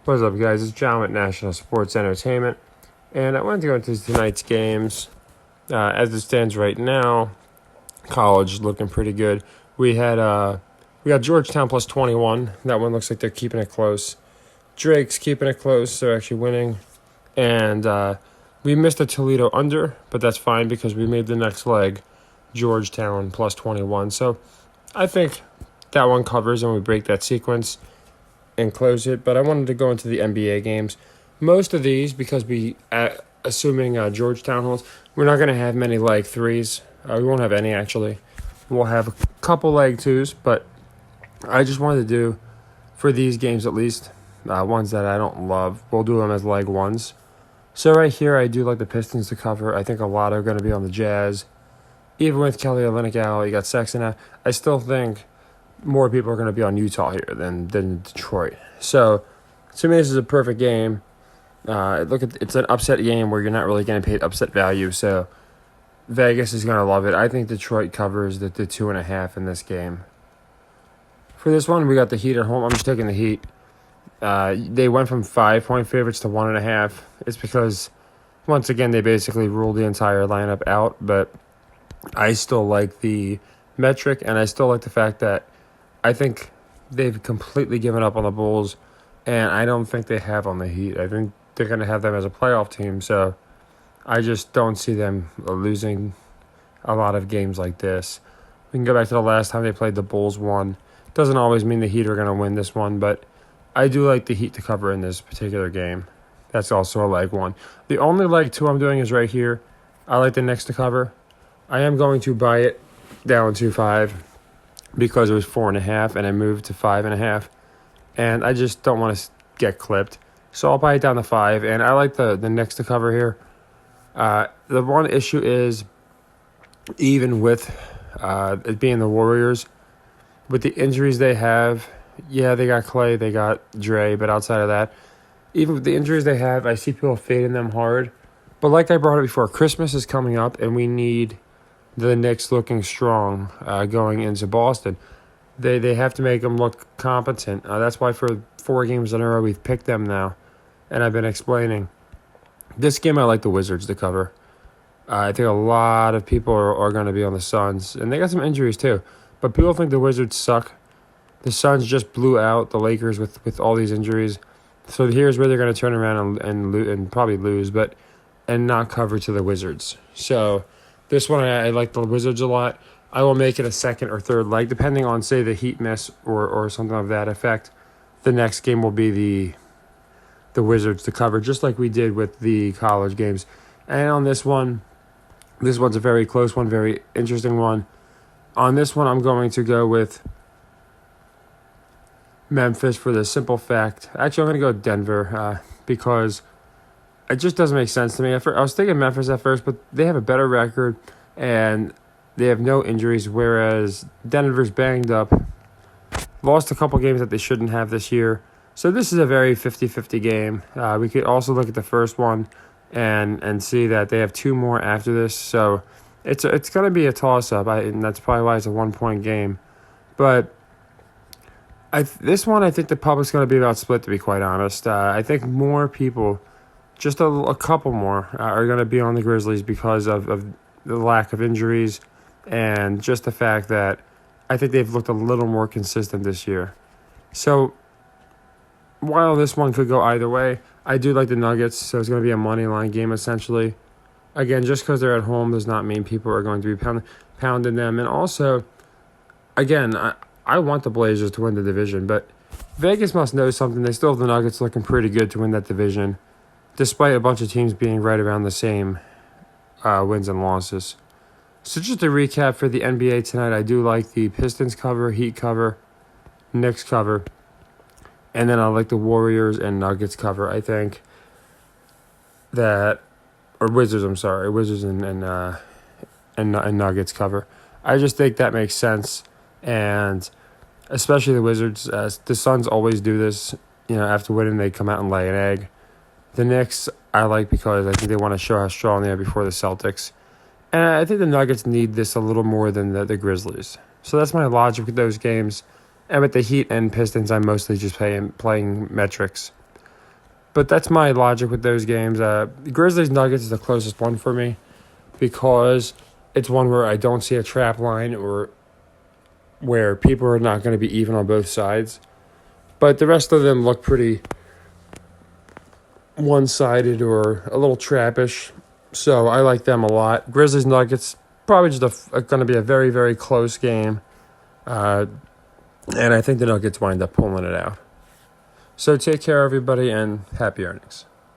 What's up, guys? It's John with National Sports Entertainment, and I wanted to go into tonight's games. As it stands right now, college looking pretty good. We got Georgetown plus 21. That one looks like they're keeping it close. Drake's keeping it close. They're actually winning, and we missed a Toledo under, but that's fine because we made the next leg Georgetown plus 21. So I think that one covers, and we break that sequence and close it. But I wanted to go into the NBA games. Most of these, because assuming Georgetown holds, we're not going to have many leg threes. We won't have any, actually. We'll have a couple leg twos, but I just wanted to do, for these games at least, ones that I don't love, we'll do them as leg ones. So right here, I do like the Pistons to cover. I think a lot are going to be on the Jazz. Even with Kelly Olynyk out, you got Sexton out. I still think more people are going to be on Utah here than Detroit. So, to me, this is a perfect game. It's an upset game where you're not really getting paid upset value. So, Vegas is going to love it. I think Detroit covers the 2.5 in this game. For this one, we got the Heat at home. I'm just taking the Heat. They went from 5-point favorites to 1.5. It's because, once again, they basically ruled the entire lineup out. But I still like the metric, and I still like the fact that I think they've completely given up on the Bulls, and I don't think they have on the Heat. I think they're going to have them as a playoff team, so I just don't see them losing a lot of games like this. We can go back to the last time they played, the Bulls won. Doesn't always mean the Heat are going to win this one, but I do like the Heat to cover in this particular game. That's also a leg one. The only leg two I'm doing is right here. I like the Knicks to cover. I am going to buy it down to 5 because it was 4.5 and I moved to 5.5. And I just don't want to get clipped. So I'll buy it down to 5. And I like the Knicks to cover here. The one issue is, even with it being the Warriors, with the injuries they have, yeah, they got Clay, they got Dre, but outside of that, even with the injuries they have, I see people fading them hard. But like I brought up before, Christmas is coming up, and we need the Knicks looking strong going into Boston. They have to make them look competent. That's why for 4 games in a row we've picked them now, and I've been explaining. This game I like the Wizards to cover. I think a lot of people are going to be on the Suns, and they got some injuries too. But people think the Wizards suck. The Suns just blew out the Lakers with all these injuries. So here's where they're going to turn around and probably lose, and not cover to the Wizards. So this one, I like the Wizards a lot. I will make it a second or third leg, depending on, say, the Heat miss or something of that effect. The next game will be the Wizards to cover, just like we did with the college games. And on this one's a very close one, very interesting one. On this one, I'm going to go with Memphis for the simple fact. Actually, I'm going to go with Denver because it just doesn't make sense to me. I was thinking Memphis at first, but they have a better record and they have no injuries, whereas Denver's banged up, lost a couple games that they shouldn't have this year. So this is a very 50-50 game. We could also look at the first one and see that they have 2 more after this. So it's going to be a toss-up, and that's probably why it's a 1-point game. But this one, I think the public's going to be about split, to be quite honest. I think more people, just a couple more, are going to be on the Grizzlies because of the lack of injuries and just the fact that I think they've looked a little more consistent this year. So while this one could go either way, I do like the Nuggets, so it's going to be a money line game essentially. Again, just because they're at home does not mean people are going to be pounding them. And also, again, I want the Blazers to win the division, but Vegas must know something. They still have the Nuggets looking pretty good to win that division, despite a bunch of teams being right around the same wins and losses. So just to recap for the NBA tonight, I do like the Pistons cover, Heat cover, Knicks cover, and then I like the Warriors and Nuggets cover. I think that, or Wizards, I'm sorry, Wizards and Nuggets cover. I just think that makes sense, and especially the Wizards. The Suns always do this. After winning, they come out and lay an egg. The Knicks, I like because I think they want to show how strong they are before the Celtics. And I think the Nuggets need this a little more than the Grizzlies. So that's my logic with those games. And with the Heat and Pistons, I'm mostly just playing metrics. But that's my logic with those games. Grizzlies Nuggets is the closest one for me because it's one where I don't see a trap line or where people are not going to be even on both sides. But the rest of them look pretty one-sided or a little trappish. So I like them a lot. Grizzlies Nuggets, probably just going to be a very, very close game. And I think the Nuggets wind up pulling it out. So take care, everybody, and happy earnings.